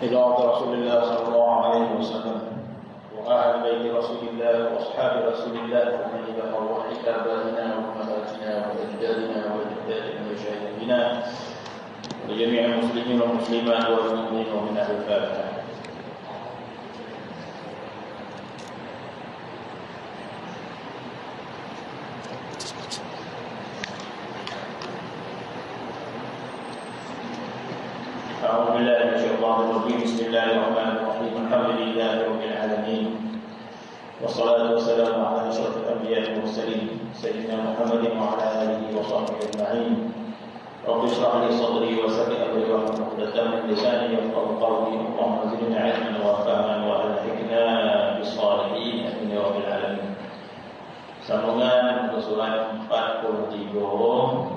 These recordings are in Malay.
إلى عبد رسول الله صلى الله عليه وسلم وأهل بيت رسول الله وأصحاب رسول الله ومن إلى أرواح آبائنا وأمهاتنا وأجدادنا وأجداد مشايخنا ولجميع المسلمين والمسلمات والمؤمنين ومن أهل الفاتحة. أعوذ بالله من الشيطان الرجيم. بسم الله الرحمن الرحيم. الحمد لله رب العالمين والصلاة والسلام على أشرف الأنبياء والمرسلين سيدنا محمد وعلى آله وصحبه أجمعين. رب اشرح لي صدري ويسر لي أمري واحلل عقدة من لساني يفقهوا قولي. اللهم زدنا علما وفهما وألحقنا بالصالحين آمين يا رب العالمين. Sambungan surat 43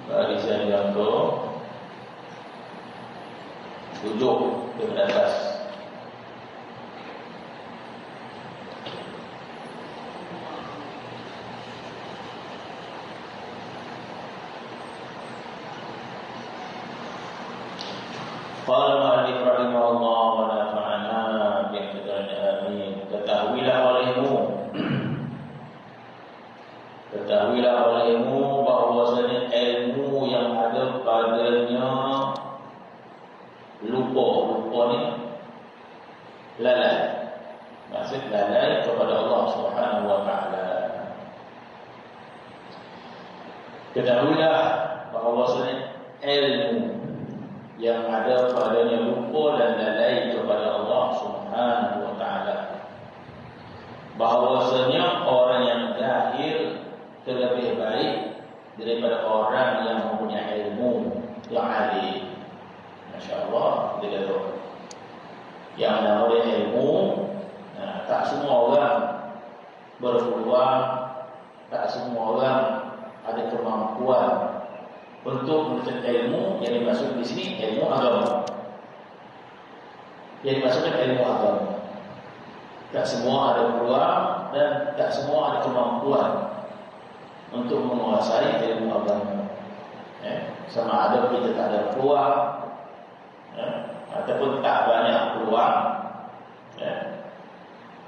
barisan yang ke-7 ke atas. Qala al-mu'allif rahimahullah wa nafa'ana bi'aqdani amin. Ketahuilah olehmu bahwasanya ilmu yang ada padanya lupa ni lalai. Maksud lalai kepada Allah Subhanahu wa taala. Ketahuilah bahwasanya ilmu yang ada padanya lupa dan lalai kepada Allah Subhanahu wa taala. Bahwasanya orang yang jahil lebih baik daripada orang yang mempunyai ilmu yang alim. Masya-Allah, dia kata yang namanya ilmu, tak semua orang berpeluang, tak semua orang ada kemampuan untuk menuntut ilmu. Yang dimaksud di sini ilmu agama. Yang dimaksudkan ilmu agama. Tak semua ada peluang dan tak semua ada kemampuan untuk menguasai ilmu agama. Sama ada kita tak ada peluang, ataupun tak banyak peluang,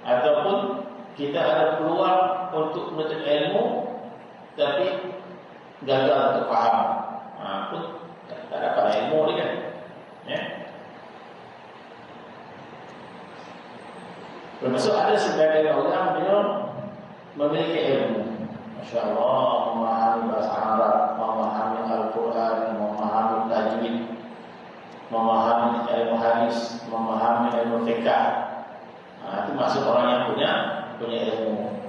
ataupun kita ada peluang untuk menuntut ilmu tapi gagal untuk faham, pun tak dapat ilmu ni kan. Termasuk ada sebagian orang dia memiliki ilmu, Masya Allah, memahami bahasa Arab, memahami Al-Quran, memahami tajwid, memahami ilmu hadis, memahami ilmu fiqh. Itu masuk orang yang punya ilmu.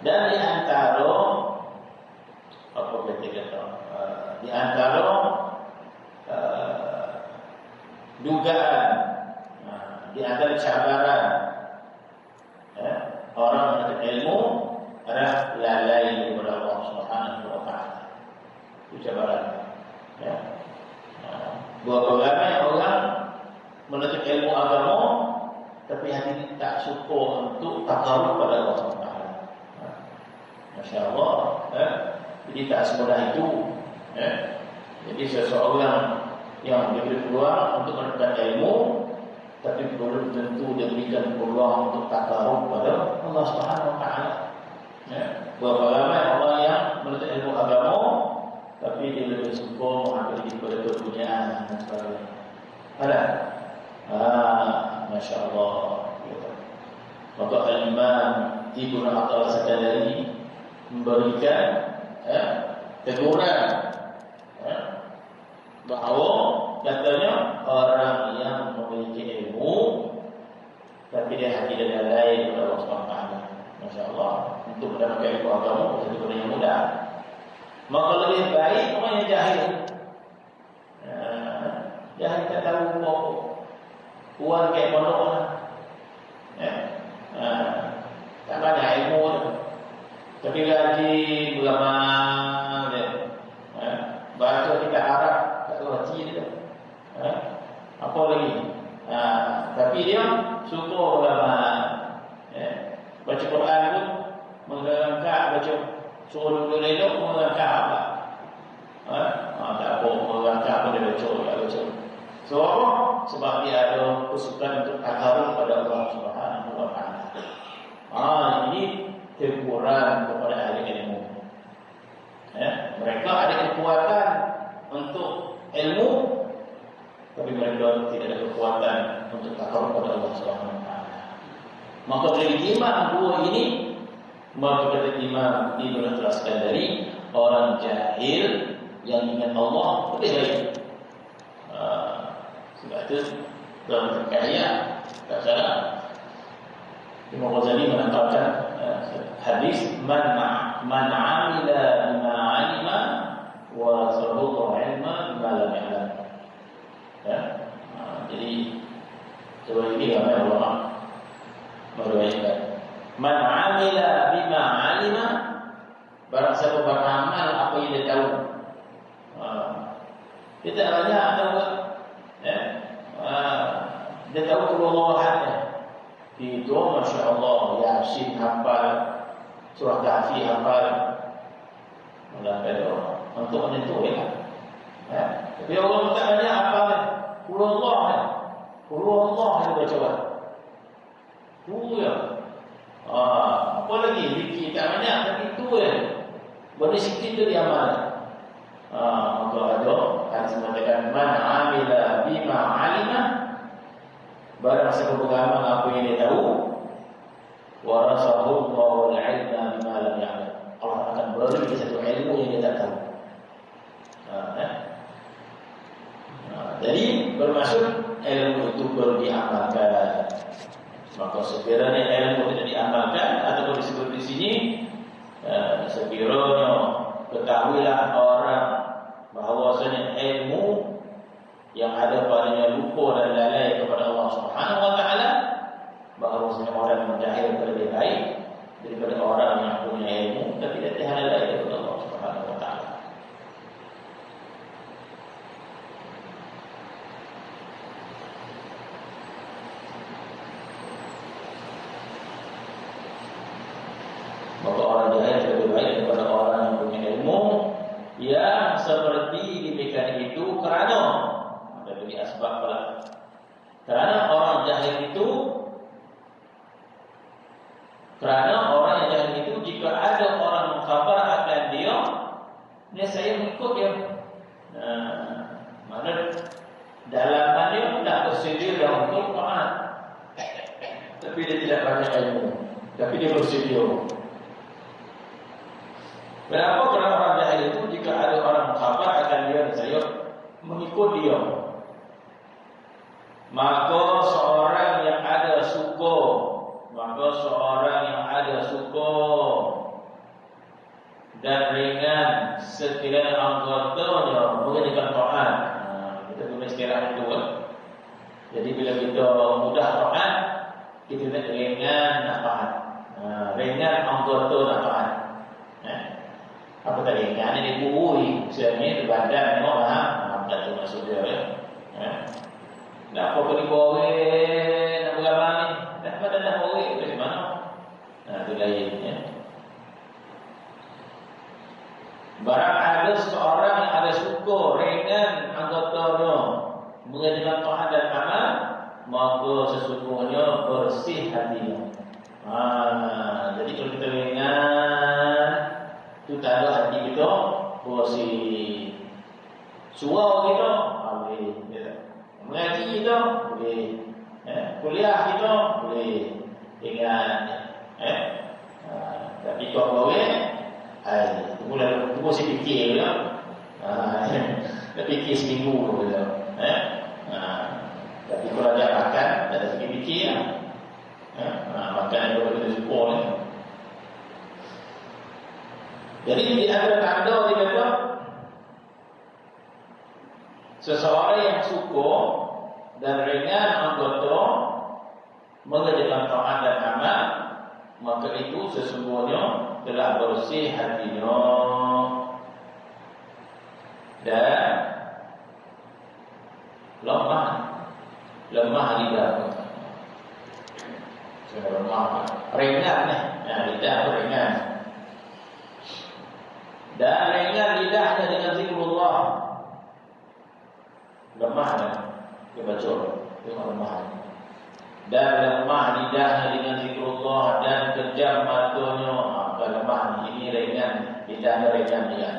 Dan di antara di antara dugaan, di antara cabaran orang menuntut ilmu adalah lalai kepada Allah Subhanahu wa taala. Itu cabaran. Berapa ramai orang menuntut ilmu agama tapi hati tak syukur untuk takarrub pada Allah Subhanahu wa taala. Masya-Allah, jadi tak semudah itu. Jadi seseorang yang diberi peluang untuk mendapatkan ilmu tapi belum tentu diberikan peluang untuk takarrub pada Allah Subhanahu wa taala. Berapa ramai orang yang menuntut ilmu agama tapi dia lebih suka mengambil daripada kepunyaan dan sebagainya. Ada? Masya Allah. Maka Al-Imam Ibn Attal Sakandari memberikan teguran bahawa katanya orang yang memiliki ilmu tapi dia hati dan lalai kepada Allah Subhanahu wa taala. Masya Allah, untuk mendapatkan ilmu agama satu benda yang mudah. Maka lebih baik orang yang jahil. Jahil tak tahu apa-apa. Puan kayak pondok lah. Tak banyak ilmu tu. Tapi gaji beramal dia. Baca kita Arab tak tahu hati dia. Apa lagi? Tapi dia suka beramal. Baca Quran pun mengerangkak, baca suruh dulu elok mengerangkak apa? Tak apa mengerangkak pun dia baca. Sebab apa? Sebab dia ada kesukaan untuk takaruf pada Allah Subhanahu wa taala. Ini teguran kepada ahli ilmu. Mereka ada kekuatan untuk ilmu, tapi mereka tidak ada kekuatan untuk takaruf pada Allah Subhanahu wa taala. Maka dari imam dua ini, maka kata imam ini menjelaskan dari orang jahil yang ingat Allah lebih baik. Sebab itu dalam ayat tak salah Imam Ghazali menangkalkan hadis man amila bima alima wa sabuqa ilma bima lam ya'lam. Jadi coba ini ramai ulama meriwayatkan man amila bima alima, barang siapa beramal apa yang dia tahu. Dia tak banyak tahu, dia tahu keluarannya. Itu Masya Allah, Yasin hafal, surah Kahfi hafal. Mudah pada untuk menentu tapi orang tak banyak hafal. Keluar yang baca. Apa lagi? Fikir tak banyak, tapi itu boleh sikit tu diamal. Maka ada hadis mengatakan man amila bima alima, barang siapa beramal apa yang dia tahu, warasahu Allahu al-ilma bima lam ya'lam, Allah akan beri dia satu ilmu yang dia tak tahu. Jadi bermaksud ilmu itu perlu diamalkan. Maka sekiranya ilmu tidak diamalkan atau disebut di sini, sekiranya ketahuilah orang bahawasanya ilmu yang ada padanya lupa dan lalai kepada Allah Subhanahu wa taala, bahawasanya orang yang jahil lebih baik daripada orang yang punya ilmu tapi tidak lalai kepada Allah Subhanahu wa taala. Maka orang jahil lebih baik daripada orang yang punya ilmu yang seperti demikian itu kerana dari asbab pula. Kerana orang jahil itu, jika ada orang mengkhabar akan dia, saya mengikut dia. Mana dalamannya tak bersedia untuk taat, tapi dia tidak banyak ilmu, tapi dia bersedia. Kenapa? Kerana orang jahil itu, jika ada orang mengkhabar akan dia, saya mengikut dia. Maka seorang yang ada dan ringan sekiranya anggotanya mengerjakan taat. Kita guna istilah itu. Jadi bila kita mudah taat, kita nak ringan nak taat. Ringan anggota nak taat. Apa tadi? Ringan ini buhui, misalnya di badan orang, apa tu maksud dia? Nak apa kau dibawa? Nak beramal ni? Nak badan dah bawa? Macam mana? Itu lainnya. Barang ada seorang yang ada syukur ringan anggotanya mengerjakan taat dan amal, maka sesungguhnya bersih hatinya. Jadi kalau kita ringan, itu tak ada hati kita bersih. Surau kita boleh, mengaji kita boleh, kuliah kita boleh ringan. Tapi kalau boleh, tunggu saya fikir je. Dah fikir seminggu je. Tapi kalau dia makan, dah ada fikir-fikir. Makan yang kita syukur ni. Jadi di antara tanda dia kata, seseorang yang syukur dan ringan anggota mengerjakan taat dan amal, maka itu sesungguhnya telah bersih hatinya dan lemah lidah. Sudah lemah, ringan ni, lidah ringan. Dan ringan lidahnya dengan zikrullah. Lemah baca tengok lemah. Dan lemah lidahnya dengan zikrullah dan kejam matanya. Bukan lemah ini ringan, lidahnya ringan dia.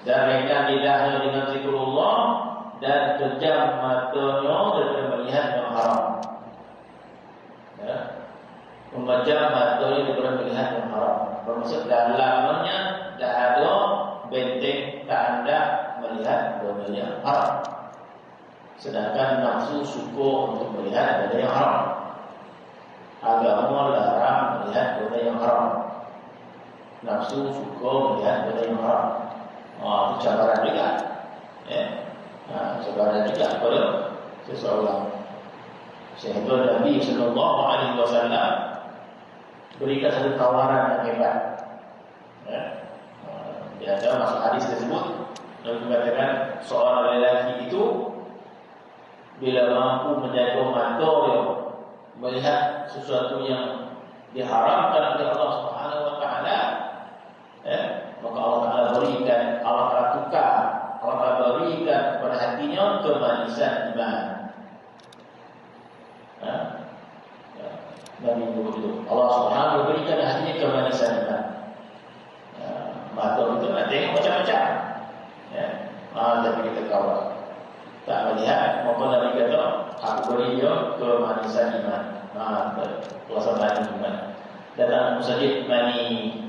Dan ringan lidahnya dengan zikrullah dan kejam matanya daripada melihat yang haram. Ya. Memejam matanya daripada melihat yang haram. Bermaksud dalamnya tak ada benteng tanda melihat benda yang haram. Sedangkan nafsu suka untuk melihat benda yang haram. Agama larang melihat benda yang haram. Nafsu suka melihat benda yang haram. Itu cabaran juga. Ya. Cabaran juga kepada seseorang. Sehingga Nabi SAW berikan satu tawaran yang hebat. Ya. Di antara masuk hadis tersebut, Nabi mengatakan seorang lelaki itu bila mampu menjaga mata dia melihat sesuatu yang diharamkan oleh Allah Subhanahu Wa Taala, maka Allah Taala berikan, Allah Taala tukar, Allah Taala berikan kepada hatinya kemanisan iman. Nabi itu Allah Subhanahu berikan hatinya kemanisan iman. Mata itu nak tengok macam-macam. Tapi kita kawal tak melihat, maka Nabi kata aku beri dia kemanisan iman. Kuasa mani iman. Datang masjid mani,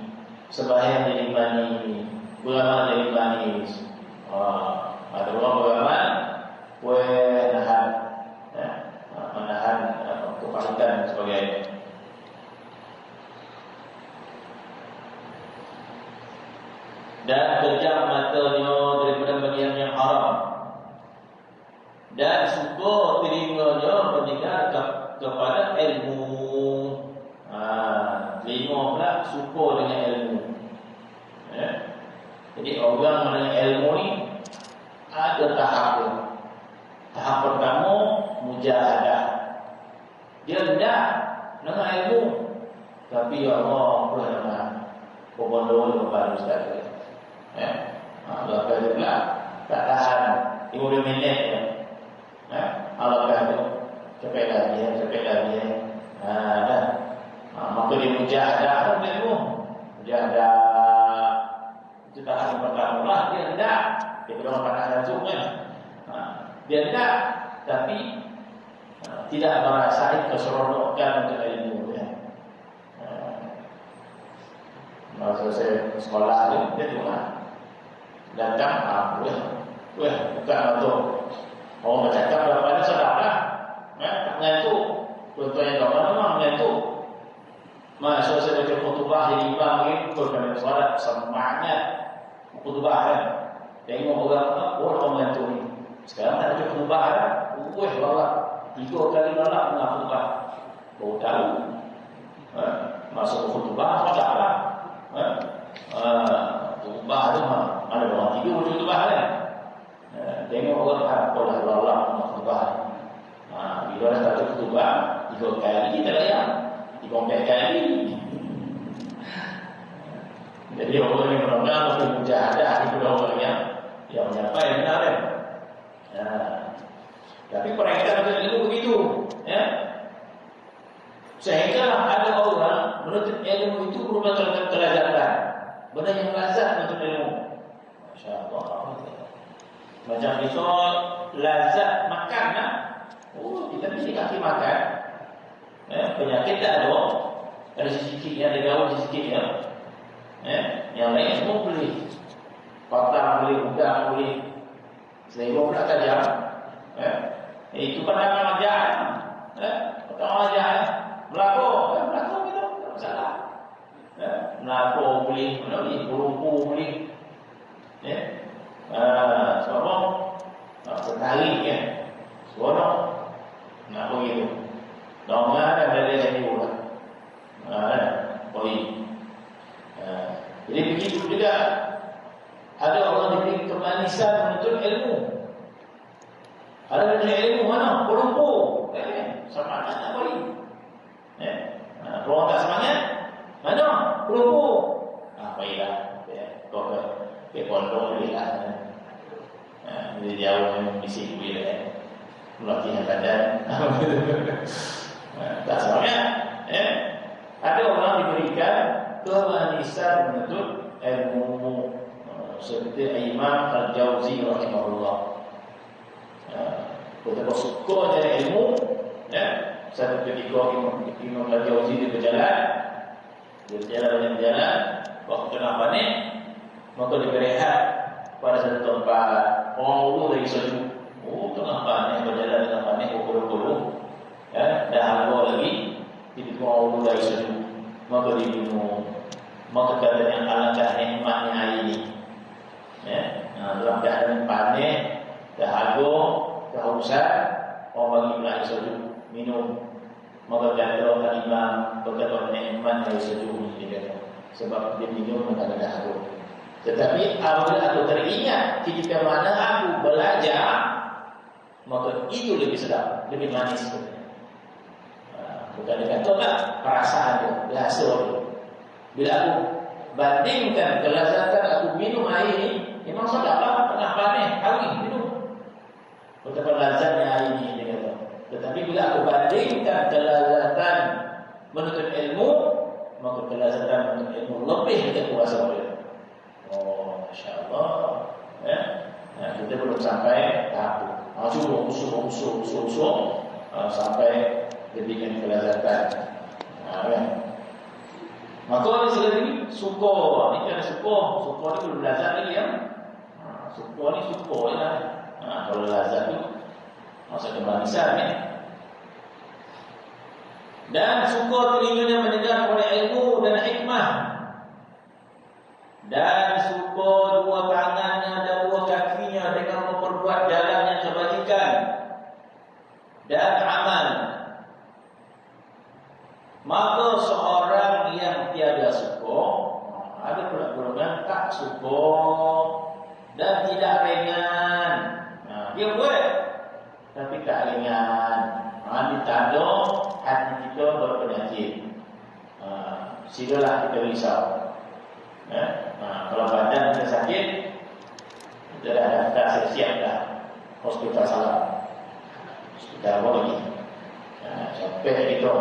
sembahyang jadi mani, beramal jadi manis. Ada orang beramal boleh menahan kepahitan dan sebagainya. Dan kejam matanya daripada melihat yang haram. Dan suka telinganya mendengar kepada ilmu. Telinga pula suka dengan ilmu. Jadi orang dengan ilmu ni ada tahap. Tahap pertama mujahadah. Dia hendak dengan ilmu, tapi ya Allah boleh dengan pembodoh baru sekali. Allah kata pula tak tahan 50 minit ya. Allah kata cepet lagi. Maka dia mujahadah ilmu. Mujahadah itu tahan pertama lah. Dia hendak, dia belum pandang langsung kan. Dia hendak, tapi tidak merasai keseronokan untuk ilmu ya. Masa saya sekolah dia tu lah datang bukan untuk orang bercakap berapa sedap lah. Tak mengantuk. Contohnya kat mana mengantuk. Masa saya baca khutbah jadi imam gitu, kalau solat semangat khutbah kan. Tengok orang mengantuk ni. Sekarang tak baca khutbah kan. Bawa 3 kali malam tengah khutbah. Baru tahu. Masuk khutbah sedap lah. Khutbah tu ada orang tidur di khutbah kan. Tengok orang apalah Allah khutbah. Bila dah baca khutbah 3 kali tak layak. 3 kali. Jadi orang yang mendengar mesti mujahadah itu orang yang menyampaikan benar kan. Tapi mereka itu begitu, ya. Sehingga ada orang menuntut ilmu itu merupakan kelazatan. Benda yang lazat menuntut ilmu. Masya-Allah. Macam misal lazat makan lah. Kita mesti kasih makan. Penyakit tak ada. Ada sikit ya, ada gaul sikit ya. Yang lain semua boleh. Patah boleh, udang boleh. Selebor pula tajam. Itu pandangan ajaran. Pandangan ajaran. Melakor gitu. Tak masalah. Melakor boleh, berumpu boleh. Sebab apa? Tertarik kan. Seronok. Nak begitu. Dongah dan dari sini pula. Jadi begitu juga. Ada orang diberi kemanisan menuntut ilmu. Ada ilmu mana? Berumpu. Semangat tak boleh. Kalau tak semangat, mana? Berumpu. Baiklah. Kau pondok boleh lah. Jadi jauh misi boleh lah. badan. Tak semuanya. Ada orang diberikan kemanisan menuntut ilmu, seperti Imam Al-Jauzi rahimahullah. Betapa suka dari ilmu. Satu ketika Imam Al-Jauzi dia berjalan, waktu tengah panik, maka dia berehat pada satu tempat. Orang dulu lagi sejuk. Tengah panik, berjalan tengah panik, pukul-pukul. Dah halau lagi, tiba-tiba orang dulu lagi sejuk. Maka dia minum. Maka katanya alangkah nikmatnya air ini. Dalam keadaan panik, dahaga, kehausan, orang bagi pula air sejuk, minum. Maka kata Imam, betapa nikmat air sejuk ini, dia kata. Sebab dia minum tak ada dahaga. Tetapi apabila aku teringat ketika mana aku belajar, maka itu lebih sedap, lebih manis. Bukan dia kata tak, perasaan dia, bahasa dia. Bila aku bandingkan kelezatan aku minum air ini, memang sedap lah, tengah panik, haus minum. Betapa lazatnya air ini, dia kata. Tetapi bila aku bandingkan kelezatan menuntut ilmu, maka kelezatan menuntut ilmu lebih dari kuasa dia. Masya Allah. Kita belum sampai tahap itu. Usul sampai demikian kelezatan. Maka ini sekali ini suka. Ini kan suka ni belum lazat lagi ya. Suka ni suka ya. Kalau lazat itu masa kemanisan ya. Dan suka telinganya mendengar oleh ilmu dan hikmah. Dan suka dua tangannya dan dua kakinya dengan memperbuat jalannya kebajikan dan amal. Maka seorang yang tiada suka, ada pula golongan tak suka dan tidak ringan. Dia buat tapi tak ringan. Ditanda hati kita berpenyakit. Silalah kita risau. Kalau badan kita sakit, kita dah daftar siap dah hospital salam. Hospital apa lagi? Capek gitu.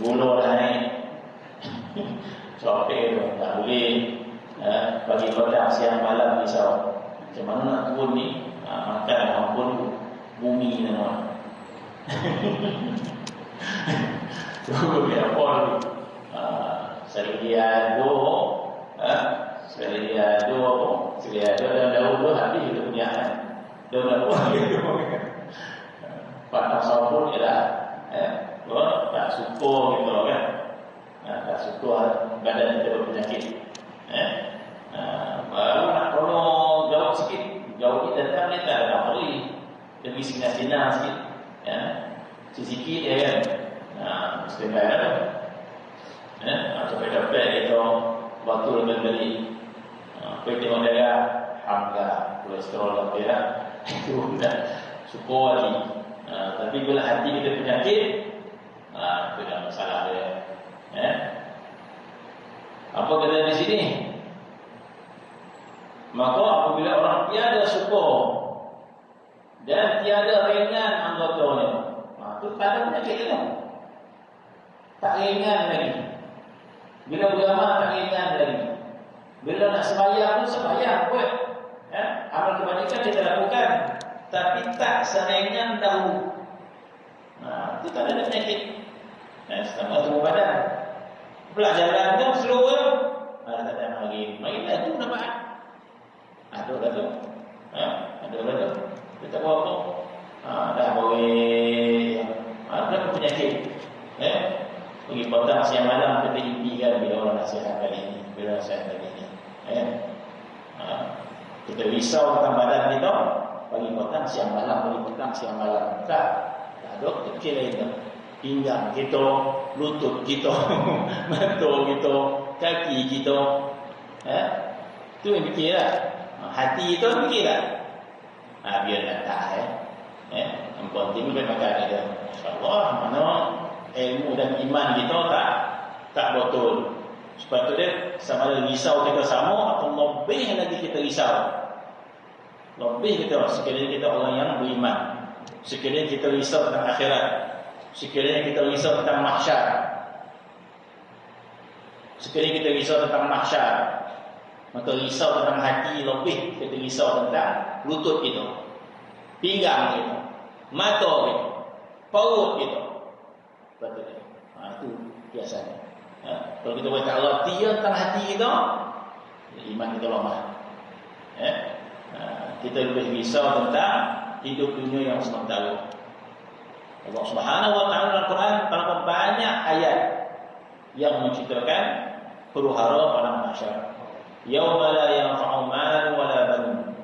Gula dah naik. Capek tu, tak boleh. Pagi petang siang malam risau. Macam mana nak turun ni? Makan ampun bumi nama. Tu dia apa ni? Seliado dalam daun tu habis kita punya daun apa gitu. Patah sampul je lah. Tak suka gitu kan. Tak suka badan kita berpenyakit. Baru nak tolong jauh sikit. Jauh kita datang ni tak ada beri. Lebih sinar-sinar sikit. Sikit je kan. Setengah ada. Capek-capek kita waktu lebih beli. Pergi tengok darah, hamka, kolesterol lebih lah. Itu dah suka lagi. Tapi bila hati kita penyakit, itu dah masalah dia. Apa kata di sini? Maka apabila orang tiada suka dan tiada ringan anggotanya, itu tak ada penyakit itu. Tak ringan lagi. Bila berjamaah tak ringan lagi. Bila nak sembahyang pun sembahyang buat. Amal kebajikan kita lakukan, tapi tak seringan dahulu. Itu tak ada penyakit. Setengah tubuh badan. Pelajaran tu slow je. Tak ada lagi. Mari laju nampak. Ada dah tu. Ada dah tu. Kita buat apa? Dah boleh. Ada penyakit. Pergi petang siang malam kita impikan bila orang nasihat kali ini, bila nasihat kali ini. Kita risau tentang badan kita, pagi petang siang malam, tak ada kecil lain tu. Pinggang kita, lutut kita, mata kita, kaki kita. Itu yang fikirlah. Hati itu fikirlah. Biar tak yang penting kita makan ada. InsyaAllah mana ilmu dan iman kita tak betul. Sebab tu dia sama ada risau kita sama atau lebih lagi kita risau. Lebih kita sekiranya kita orang yang beriman, sekiranya kita risau tentang akhirat, sekiranya kita risau tentang mahsyar, sekiranya kita risau tentang mahsyar, maka risau tentang hati lebih kita risau tentang lutut kita, pinggang kita, mata kita, perut kita. Betul. Itu biasanya. Kalau kita berkata Allah dia tentang hati kita, iman kita lemah. Kita lebih risau tentang hidup dunia yang sementara. Allah Subhanahu wa taala dalam Quran terdapat banyak ayat yang menceritakan huru-hara pada mahsyar. Yauma la yanfa'u malun wala banun.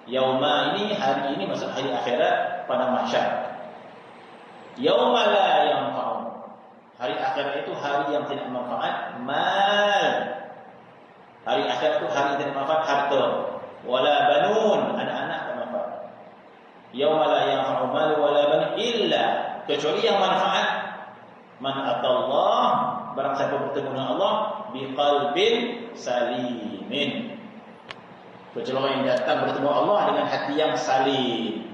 Yauma ini hari ini maksud hari akhirat pada mahsyar. Yauma la yanfa'u. Hari akhirat itu hari yang tidak manfaat mal. Hari akhirat itu hari yang tidak manfaat harta. Wala banun, anak-anak tak manfaat. Yauma la yanfa'u malun wala banun illa, kecuali yang manfaat man atallah, barang siapa bertemu dengan Allah biqalbin salimin. Kecuali orang yang datang bertemu Allah dengan hati yang salim.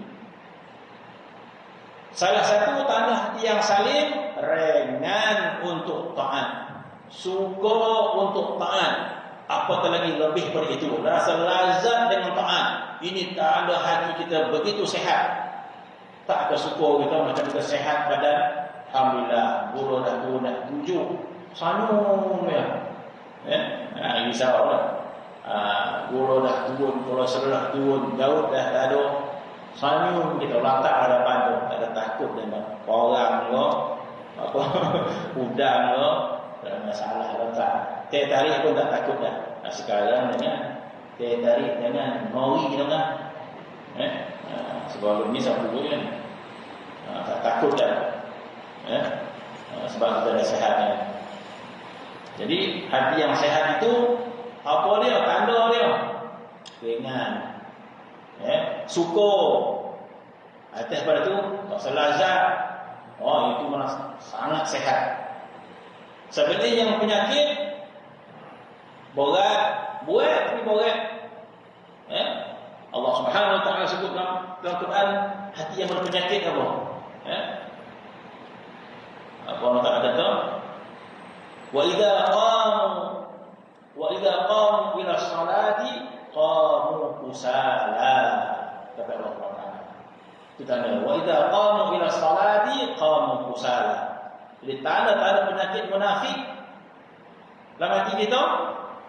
Salah satu tanda hati yang salim, ringan untuk taat, suka untuk taat, apatah lagi lebih dari itu, rasa lazat dengan taat. Ini tanda hati kita begitu sehat. Tak kesuka kita macam kita sehat badan, alhamdulillah, gula dah turun dah 7, sanum ya. Risau lah. Gula dah turun, kolesterol dah turun, gaut dah tak ada. Sanum kita letak hadapan tu, tak ada takut dengan orang ke, apa udang ke, tak ada masalah letak. Teh tarik pun tak takut dah. Sekarang dengan teh tarik dengan nori dengan sebelum ni sampai dulu kan tak takut dah. Sebab kita dah sehat kan. Jadi hati yang sehat itu apa dia? Tanda dia ringan, suka. Atas pada tu tak selazat. Oh, itu malah sangat sehat. Sebenarnya yang penyakit berat, buat tapi berat. Allah Subhanahu wa taala sebut dalam Quran hati yang berpenyakit apa? Apa Allah Taala kata? Wa idza qamu ila sholati qamu kusala. Kata Allah Taala. Itu tanda wa idza qamu ila sholati qamu kusala. Jadi tanda-tanda penyakit munafik dalam hati kita.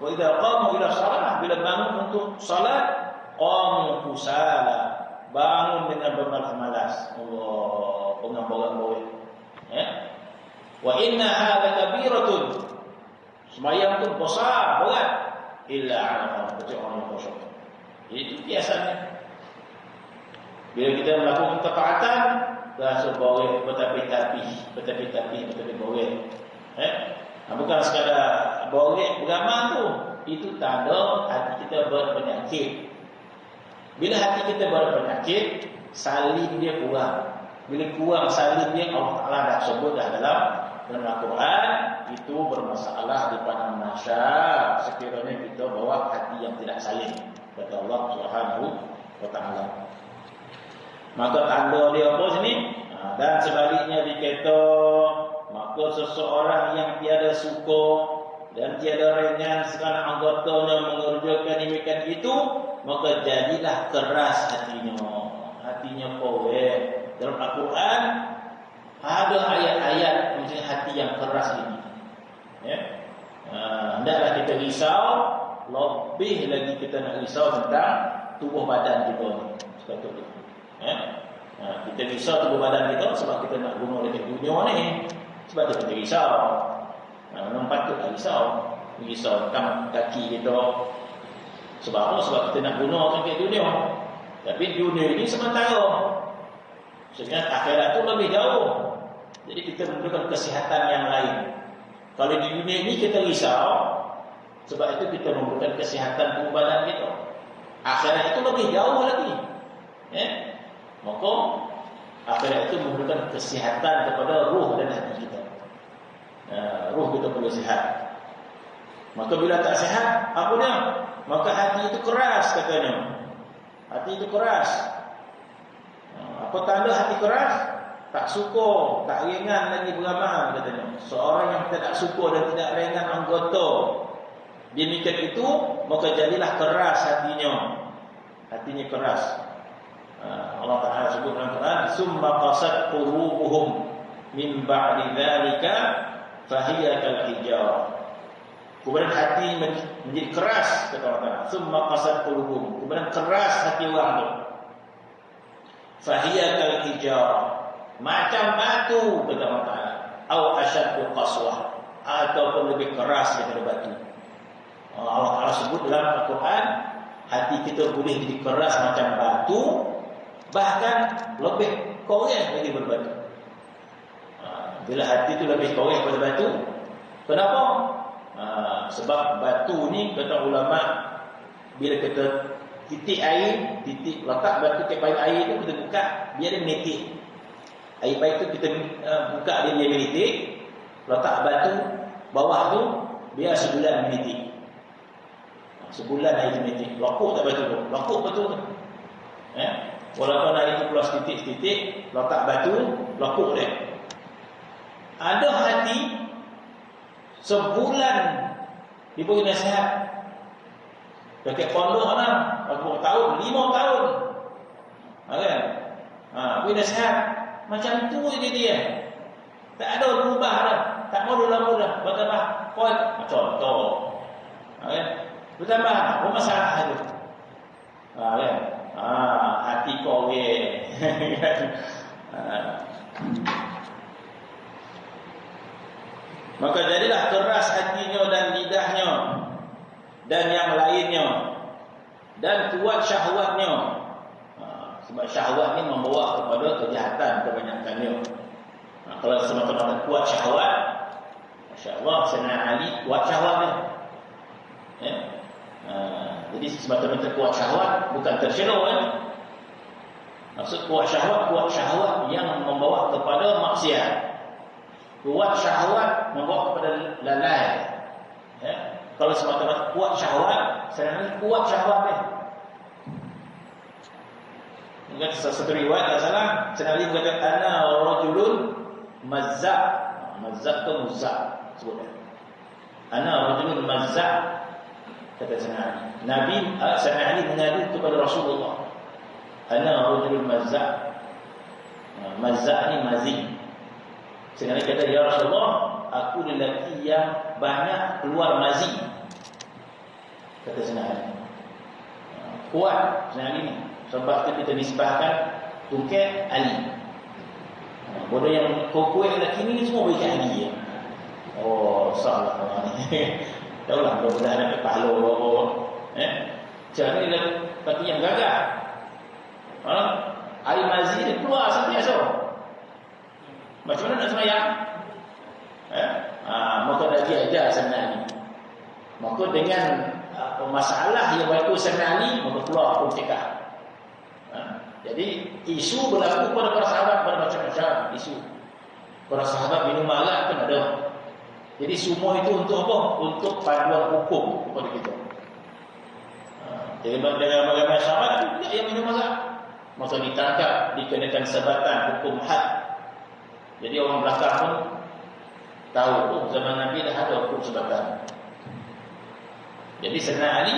Wa idza qamu ila shalah, bila bangun untuk salat qamu kusala, bangun dengan bermalas-malas. Allah, pengambaran-ambaran. Wa inna hadza kabiratun, sembahyang tu besar berat, illa 'ala orang yang khusyuk. Itu biasanya. Bila kita melakukan ketaatan, rasa boleh bertapi-tapi boleh. Bukan sekadar boleh beramal tu, itu tanda hati kita berpenyakit. Bila hati kita berpenyakit, salin dia kurang. Bila kurang salin dia, Allah Taala dah sebut dah dalam Al-Quran, itu bermasalah di padang mahsyar sekiranya kita bawa hati yang tidak salin, kata Allah Subhanahu wa taala. Maka tanda dia apa sini? Dan sebaliknya dikata, maka seseorang yang tiada suka dan tiada ringan segala anggotanya mengerjakan demikian itu, maka jadilah keras hatinya. Hatinya kowe. Dalam Al-Quran ada ayat-ayat mengenai hati yang keras ini. Hendaklah kita risau, lebih lagi kita nak risau tentang tubuh badan kita ni. Sepatutnya. Kita risau tubuh badan kita sebab kita nak guna dekat dunia ni. Sebab tu kita risau. Memang patutlah risau. Risau tentang kaki kita. Sebab apa? Sebab kita nak guna dekat dunia. Tapi dunia ini sementara. Sebenarnya akhirat tu lebih jauh. Jadi kita memerlukan kesihatan yang lain. Kalau di dunia ini kita risau, sebab itu kita memerlukan kesihatan tubuh badan kita. Akhirat itu lebih jauh lagi. Maka akhirat itu memerlukan kesihatan kepada ruh dan hati kita. Ruh kita perlu sihat. Maka bila tak sihat, apa dia? Maka hati itu keras katanya. Hati itu keras. Apa tanda hati keras? Tak suka, tak ringan lagi beramal katanya. Seorang yang tidak suka dan tidak ringan anggota demikian itu, maka jadilah keras hatinya. Hatinya keras. Allah Ta'ala sebut dalam Quran, summa qasat qulubuhum min ba'di dzalika fahiya kal hijarah. Kemudian hati menjadi keras, kata Allah Ta'ala. Summa qasat qulubuhum. Kemudian keras hati orang itu. Fahiya kal hijarah. Macam batu, kata Allah Ta'ala. Au asyaddu qaswah. Ataupun lebih keras daripada batu. Allah Ta'ala sebut dalam Al-Quran, hati kita boleh jadi keras macam batu, bahkan lebih koreh lagi berbatu. Bila hati itu lebih koreh daripada batu, kenapa? Sebab batu ni, kata ulama, bila kita titik air, letak batu ke paip air tu, kita buka, biar dia menitik. Air paip tu kita buka dia menitik, letak batu bawah tu, biar sebulan menitik. Sebulan air menitik. Lokuk tak batu tu? Lokuk betul tu. Walaupun air tu keluar setitik-setitik, letak batu, lokuk dia. Ada hati sebulan diberi nasihat. Dekat pondok mana? 40 tahun, 5 tahun. Kan? Beri nasihat. Macam tu je dia. Tak ada berubah dah. Tak mau mula-mula. Bertambah poin. Contoh. Kan? Bertambah. Apa masalah tu? Kan? Hati kau maka jadilah keras hatinya dan lidahnya dan yang lainnya, dan kuat syahwatnya. Sebab syahwat ni membawa kepada kejahatan kebanyakannya. Kalau semata-mata kuat syahwat, masya-Allah, Sayyidina Ali kuat syahwatnya. Jadi semata-mata kuat syahwat bukan terselok kan. Maksud kuat syahwat yang membawa kepada maksiat. Kuat syahwat membawa kepada lalai. Kalau semata-mata kuat syahwat, sebenarnya kuat syahwat ni. Ingat satu riwayat tak salah, sebenarnya berkata ana rajulun mazzaq. Mazzaq tu muzzaq sebutnya. Ana rajulun mazzaq, kata Sayyidina Ali. Sayyidina Ali mengadu kepada Rasulullah. Ana rajulun mazzaq. Mazzaq ni mazi. Sayyidina Ali kata, ya Rasulullah, aku lelaki yang banyak keluar mazi. Kata Sayyidina Ali. Kuat Sayyidina Ali ni. Sebab itu kita nisbahkan Tungkek Ali. Bodoh yang kuat lelaki ni semua bagi Ali ya. Oh, salah orang ni. Tahulah mudah-mudahan dapat pahala apa. Cara ni lelaki yang gagah. Ali Mazi dia keluar sentiasa. Macam mana nak sembahyang? Maka dah diajar Sayyidina Ali. Maka dengan masalah yang berlaku Sayyidina Ali, maka keluar hukum fikah. Jadi isu berlaku pada para sahabat pada macam-macam isu. Para sahabat minum arak pun ada. Jadi semua itu untuk apa? Untuk panduan hukum kepada kita. Jadi dengan bagaimana sahabat yang minum arak, maka ditangkap, dikenakan sebatan hukum had. Jadi orang belakang pun tahu zaman Nabi dah ada hukum sebatan. Jadi Sayyidina Ali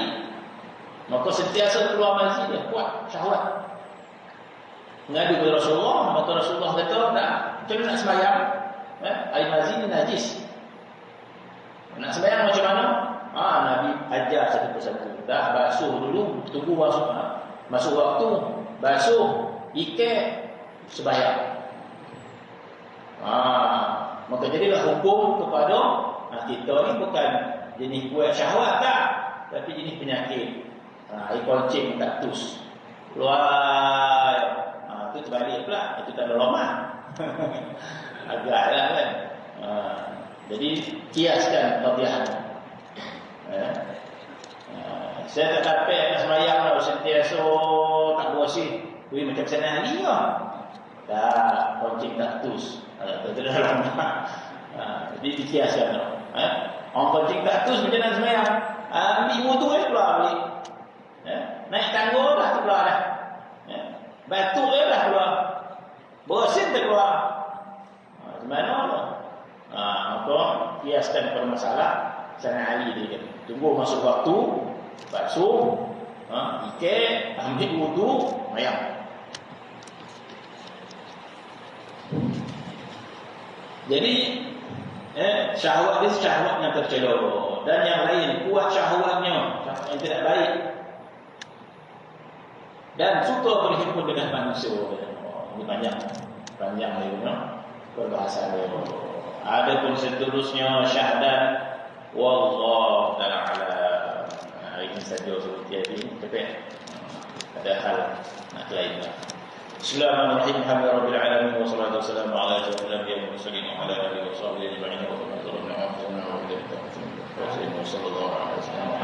maka sentiasa keluar masjid dia kuat syahwat. Ngadu kepada Rasulullah, maka Rasulullah kata, "Dah, macam mana nak sembahyang? Air masjid ni najis. Nak sembahyang macam mana?" Nabi ajar satu persatu. Dah basuh dulu, tunggu masuk waktu, basuh, ikat, sembahyang. Maka jadilah hukum kepada kita ni bukan jenis kuat syahwat tak, tapi jenis penyakit. Air koncing kaktus keluar, itu terbalik pula, itu tak ada lomah. Agaklah kan. Jadi kiaskan qadiyah. Saya tak dapat nak sembahyang lah sentiasa tak bersih. Macam Sayyidina Ali lah. Tak koncing kaktus. Tak ada lomah. Jadi dikiaskan lah. Orang koncing kaktus macam mana sembahyang? Ambil wudu keluar balik. naik tangga dah keluar dah. Ya. Batuk dia dah keluar. Bersin dia keluar. Gimana tu? Maka kiaskan permasalah sana Ali dia kata. Tunggu masuk waktu, basuh, ikat, ambil wudu, mayang. Jadi syahwat dia syahwat yang tercela, dan yang lain kuat syahwatnya, syahwat yang tidak baik, dan suka berhimpun dengan manusia. Ini panjang dia perbahasan dia. Ada pun seterusnya syahadat wallahu ta'ala ala. Ini saja seperti ini. Tapi ada hal nak lain. Bismillahirrahmanirrahim. Alhamdulillahirabbil alamin wassalatu wassalamu ala asyrofil anbiya'i wal mursalin wa ala alihi wa sahbihi ajma'in wa sallallahu alaihi wa sallam.